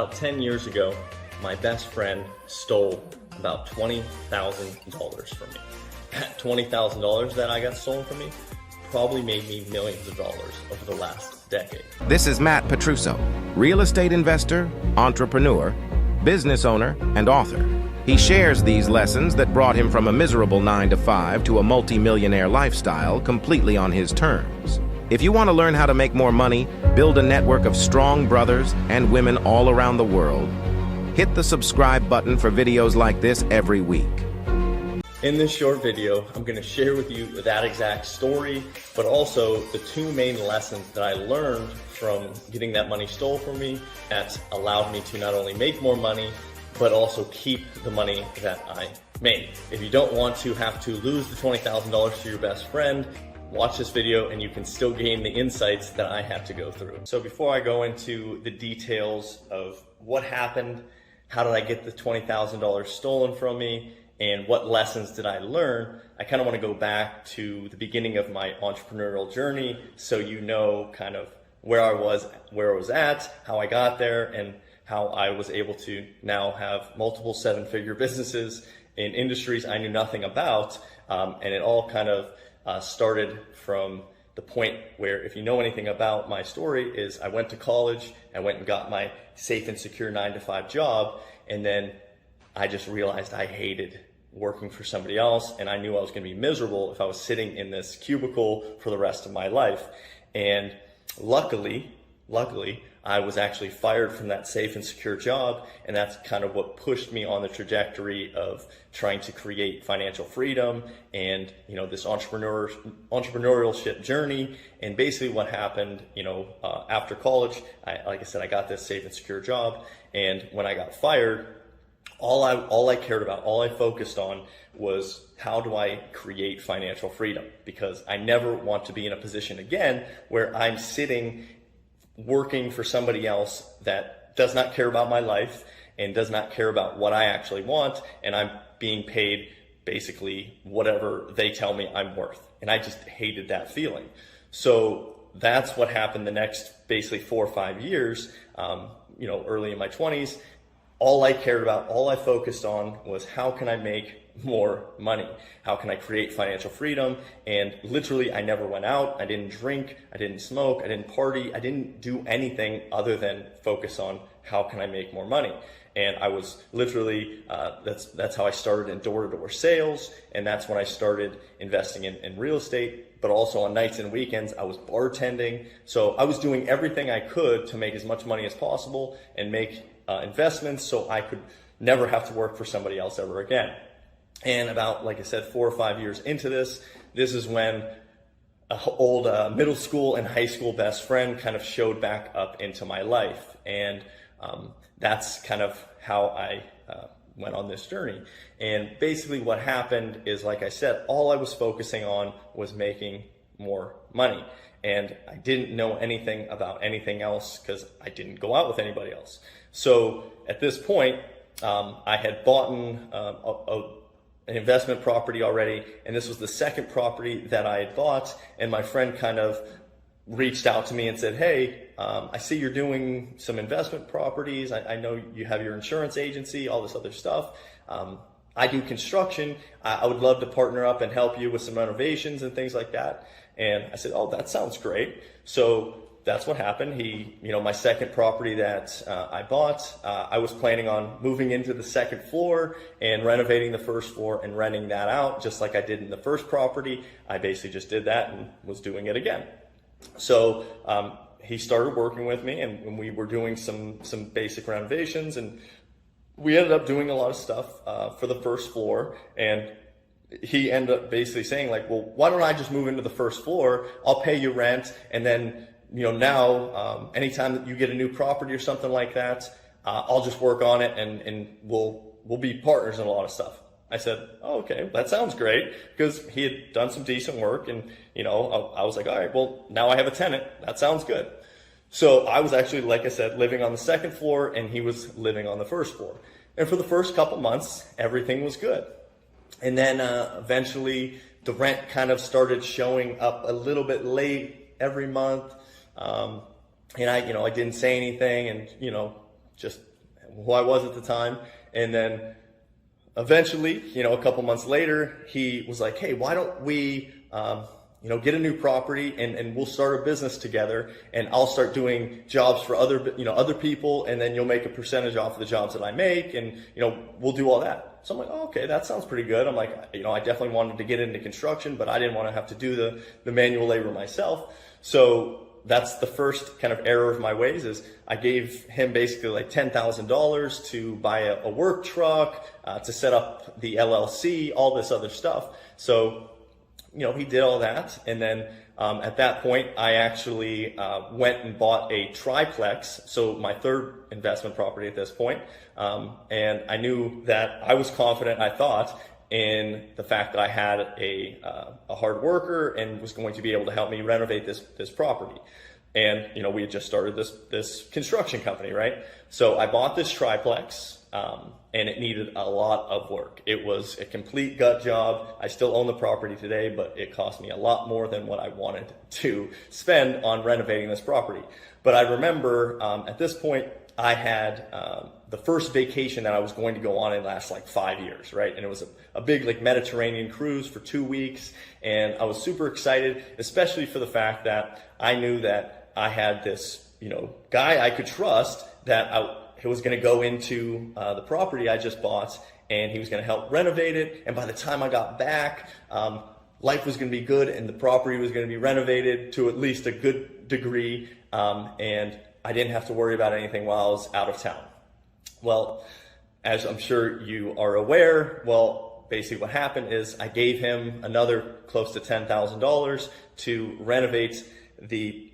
About 10 years ago, my best friend stole about $20,000 from me. That $20,000 that I got stolen from me probably made me millions of dollars over the last decade. This is Matt Petruso, real estate investor, entrepreneur, business owner, and author. He shares these lessons that brought him from a miserable 9-to-5 to a multi-millionaire lifestyle completely on his terms. If you want to learn how to make more money, build a network of strong brothers and women all around the world, hit the subscribe button for videos like this every week. In this short video, I'm going to share with you that exact story, but also the two main lessons that I learned from getting that money stolen from me that allowed me to not only make more money, but also keep the money that I made. If you don't want to have to lose the $20,000 to your best friend, watch this video and you can still gain the insights that I had to go through. So before I go into the details of what happened, how did I get the $20,000 stolen from me, and what lessons did I learn, I kind of want to go back to the beginning of my entrepreneurial journey so you know kind of where I was at, how I got there, and how I was able to now have multiple seven-figure businesses in industries I knew nothing about. And it all kind of started from the point where, if you know anything about my story, is I went to college, I went and got my safe and secure 9-to-5 job, and then I just realized I hated working for somebody else, and I knew I was going to be miserable if I was sitting in this cubicle for the rest of my life. And luckily, I was actually fired from that safe and secure job, and that's kind of what pushed me on the trajectory of trying to create financial freedom and, you know, this entrepreneurship journey. And basically what happened, after college, like I said, I got this safe and secure job, and when I got fired, all I cared about, all I focused on was how do I create financial freedom, because I never want to be in a position again where I'm sitting working for somebody else that does not care about my life and does not care about what I actually want, and I'm being paid basically whatever they tell me I'm worth. And I just hated that feeling. So that's what happened the next basically 4 or 5 years, early in my 20s. All I cared about, all I focused on was how can I make more money? How can I create financial freedom? And literally, I never went out. I didn't drink. I didn't smoke. I didn't party. I didn't do anything other than focus on how can I make more money. And I was literally, that's how I started in door-to-door sales. And that's when I started investing in real estate. But also on nights and weekends, I was bartending. So I was doing everything I could to make as much money as possible and make investments so I could never have to work for somebody else ever again. And about, like I said, 4 or 5 years into this is when an old middle school and high school best friend kind of showed back up into my life. And that's kind of how I went on this journey. And basically what happened is, like I said, all I was focusing on was making more money. And I didn't know anything about anything else because I didn't go out with anybody else. So at this point, I had bought an investment property already, and this was the second property that I had bought. And my friend kind of reached out to me and said, hey, I see you're doing some investment properties. I know you have your insurance agency, all this other stuff. I do construction. I would love to partner up and help you with some renovations and things like that. And I said, oh, that sounds great. So that's what happened. My second property that I bought, I was planning on moving into the second floor and renovating the first floor and renting that out, just like I did in the first property. I basically just did that and was doing it again. So he started working with me, and we were doing some basic renovations, and we ended up doing a lot of stuff for the first floor. And he ended up basically saying, like, well, why don't I just move into the first floor? I'll pay you rent, and then now anytime that you get a new property or something like that, I'll just work on it, and we'll be partners in a lot of stuff. I said, oh, okay, that sounds great, because he had done some decent work, and I was like, all right, well, now I have a tenant. That sounds good. So I was actually, like I said, living on the second floor, and he was living on the first floor. And for the first couple months, everything was good. And then eventually the rent kind of started showing up a little bit late every month. And I didn't say anything, and, just who I was at the time. And then eventually, a couple months later, he was like, hey, why don't we, get a new property and we'll start a business together, and I'll start doing jobs for other people, and then you'll make a percentage off of the jobs that I make, and, we'll do all that. So I'm like, oh, okay, that sounds pretty good. I'm like, I definitely wanted to get into construction, but I didn't want to have to do the manual labor myself. So that's the first kind of error of my ways, is I gave him basically like $10,000 to buy a work truck, to set up the LLC, all this other stuff. So, he did all that. And then at that point, I actually went and bought a triplex, so my third investment property at this point. And I knew that I was confident, I thought, in the fact that I had a hard worker and was going to be able to help me renovate this property. And, we had just started this construction company, right? So I bought this triplex, and it needed a lot of work. It was a complete gut job. I still own the property today, but it cost me a lot more than what I wanted to spend on renovating this property. But I remember at this point, I had the first vacation that I was going to go on in last like 5 years, right? And it was a big like Mediterranean cruise for 2 weeks. And I was super excited, especially for the fact that I knew that I had this, guy I could trust, that he was going to go into the property I just bought, and he was going to help renovate it. And by the time I got back, life was going to be good, and the property was going to be renovated to at least a good degree. And I didn't have to worry about anything while I was out of town. Well, as I'm sure you are aware, basically what happened is I gave him another close to $10,000 to renovate the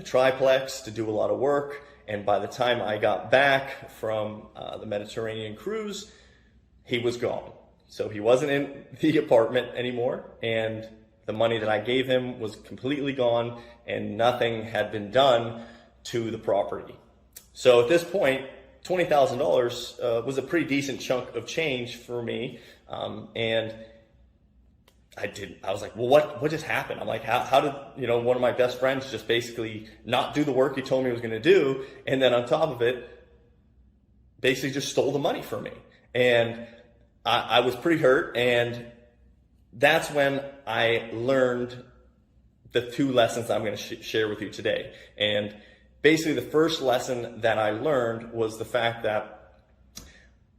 triplex, to do a lot of work. And by the time I got back from the Mediterranean cruise, he was gone. So he wasn't in the apartment anymore, and the money that I gave him was completely gone, and nothing had been done to the property. So at this point, $20,000 was a pretty decent chunk of change for me, and I was like, well, what just happened? I'm like, how did, one of my best friends just basically not do the work he told me he was going to do, and then on top of it, basically just stole the money from me. And I was pretty hurt, and that's when I learned the two lessons I'm going to share with you today. And basically the first lesson that I learned was the fact that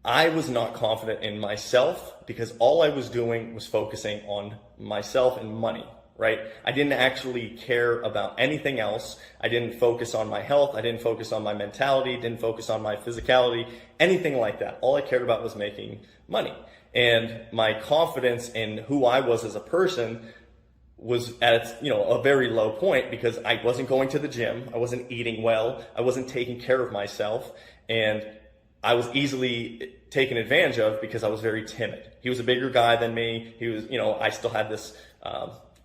I was not confident in myself, because all I was doing was focusing on myself and money, right? I didn't actually care about anything else. I didn't focus on my health. I didn't focus on my mentality, didn't focus on my physicality, anything like that. All I cared about was making money. And my confidence in who I was as a person was at a very low point, because I wasn't going to the gym, I wasn't eating well, I wasn't taking care of myself, and I was easily taken advantage of because I was very timid. He was a bigger guy than me. He was, I still had this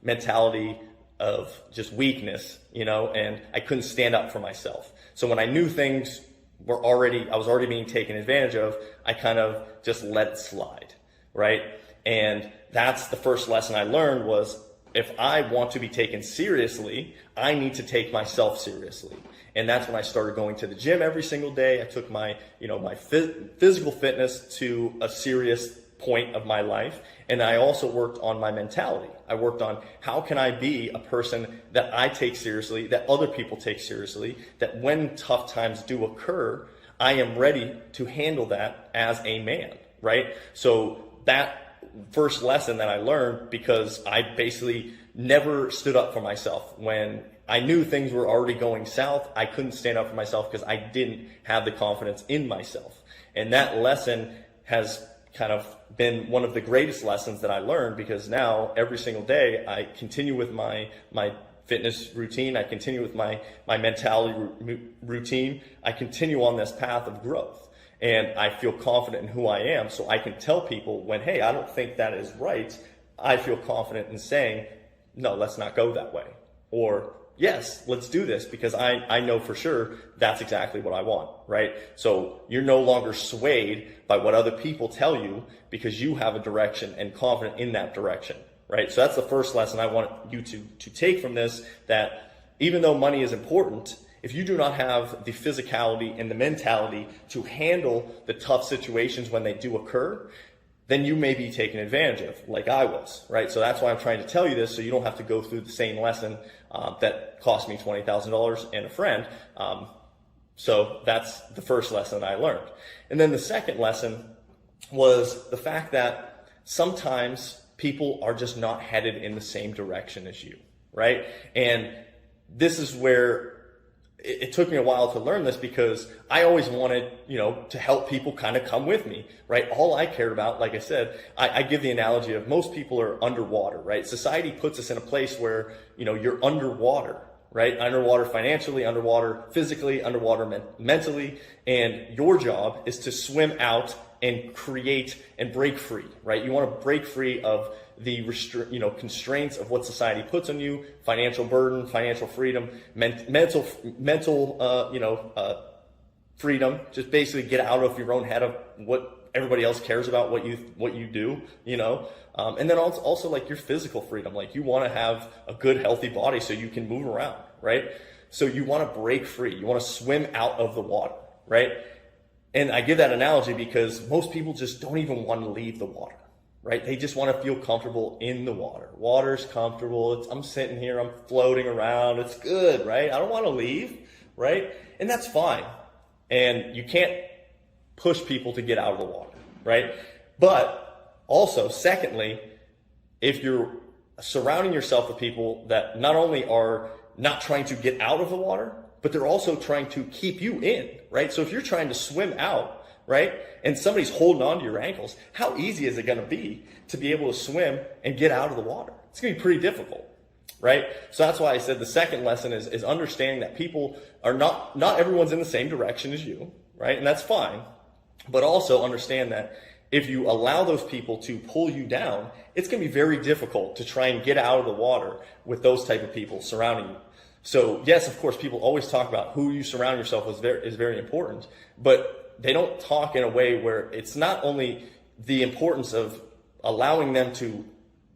mentality of just weakness, and I couldn't stand up for myself. So when I knew things I was already being taken advantage of, I kind of just let it slide, right? And that's the first lesson I learned was, if I want to be taken seriously, I need to take myself seriously. And that's when I started going to the gym every single day. I took my physical fitness to a serious point of my life. And I also worked on my mentality. I worked on, how can I be a person that I take seriously, that other people take seriously, that when tough times do occur, I am ready to handle that as a man, right? So that first lesson that I learned, because I basically never stood up for myself. When I knew things were already going south, I couldn't stand up for myself because I didn't have the confidence in myself. And that lesson has kind of been one of the greatest lessons that I learned, because now every single day I continue with my fitness routine, I continue with my mentality routine, I continue on this path of growth. And I feel confident in who I am, so I can tell people when, hey, I don't think that is right, I feel confident in saying, no, let's not go that way. Or, yes, let's do this, because I know for sure that's exactly what I want, right? So you're no longer swayed by what other people tell you, because you have a direction and confident in that direction, right? So that's the first lesson I want you to take from this, that even though money is important, if you do not have the physicality and the mentality to handle the tough situations when they do occur, then you may be taken advantage of, like I was, right? So that's why I'm trying to tell you this, so you don't have to go through the same lesson that cost me $20,000 and a friend. So that's the first lesson I learned. And then the second lesson was the fact that sometimes people are just not headed in the same direction as you, right? And this is where it took me a while to learn this, because I always wanted, to help people kind of come with me, right? All I cared about, like I said, I give the analogy of most people are underwater, right? Society puts us in a place where, you're underwater, right? Underwater financially, underwater physically, underwater mentally. And your job is to swim out and create and break free, right? You want to break free of the constraints of what society puts on you: financial burden, financial freedom, mental freedom. Just basically get out of your own head of what everybody else cares about, what you do, and then also like your physical freedom. Like, you want to have a good, healthy body so you can move around, right? So you want to break free. You want to swim out of the water, right? And I give that analogy because most people just don't even want to leave the water, right? They just want to feel comfortable in the water. Water's comfortable. I'm sitting here, I'm floating around. It's good, right? I don't want to leave, right? And that's fine. And you can't push people to get out of the water, right? But also, secondly, if you're surrounding yourself with people that not only are not trying to get out of the water, but they're also trying to keep you in, right? So if you're trying to swim out, right, and somebody's holding on to your ankles, how easy is it going to be able to swim and get out of the water? It's going to be pretty difficult, right? So that's why I said the second lesson is understanding that people are not everyone's in the same direction as you, right? And that's fine. But also understand that if you allow those people to pull you down, it's going to be very difficult to try and get out of the water with those type of people surrounding you. So yes, of course, people always talk about who you surround yourself with is very important, but they don't talk in a way where it's not only the importance of allowing them to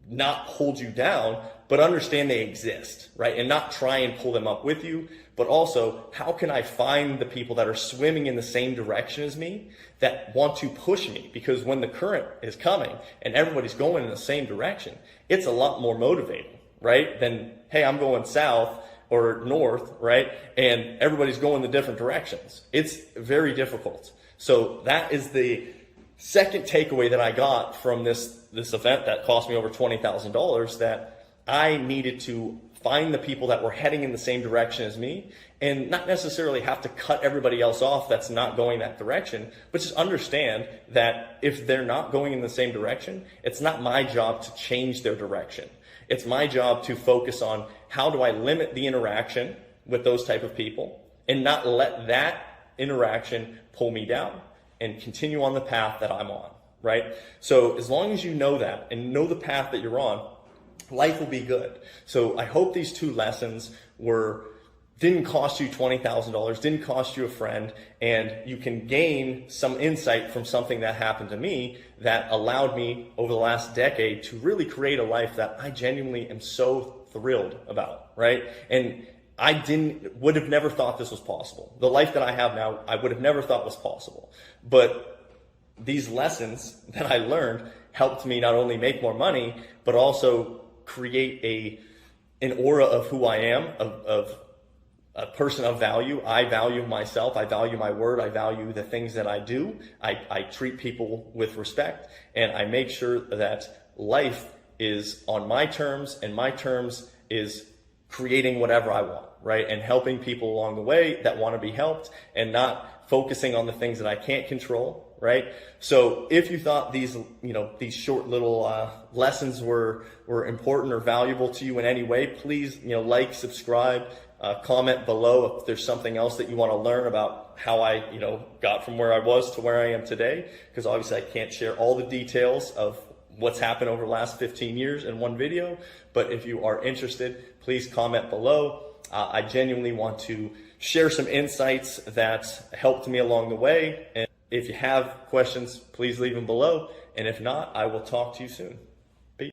not hold you down, but understand they exist, right? And not try and pull them up with you, but also, how can I find the people that are swimming in the same direction as me that want to push me? Because when the current is coming and everybody's going in the same direction, it's a lot more motivating, right? Than, hey, I'm going south or north, right? And everybody's going the different directions. It's very difficult. So that is the second takeaway that I got from this event that cost me over $20,000, that I needed to find the people that were heading in the same direction as me, and not necessarily have to cut everybody else off that's not going that direction, but just understand that if they're not going in the same direction, it's not my job to change their direction. It's my job to focus on how do I limit the interaction with those type of people and not let that interaction pull me down and continue on the path that I'm on, right? So as long as you know that and know the path that you're on, life will be good. So I hope these two lessons didn't cost you $20,000, didn't cost you a friend, and you can gain some insight from something that happened to me that allowed me over the last decade to really create a life that I genuinely am so thrilled about, right? And I would have never thought this was possible. The life that I have now, I would have never thought was possible. But these lessons that I learned helped me not only make more money, but also create an aura of who I am, of a person of value. I value myself. I value my word. I value the things that I do. I treat people with respect, and I make sure that life is on my terms, and my terms is creating whatever I want, right? And helping people along the way that want to be helped, and not focusing on the things that I can't control, right? So if you thought these short little lessons were important or valuable to you in any way, please, like, subscribe, comment below if there's something else that you want to learn about how I, got from where I was to where I am today, because obviously I can't share all the details of what's happened over the last 15 years in one video. But if you are interested, please comment below. I genuinely want to share some insights that helped me along the way. And if you have questions, please leave them below. And if not, I will talk to you soon.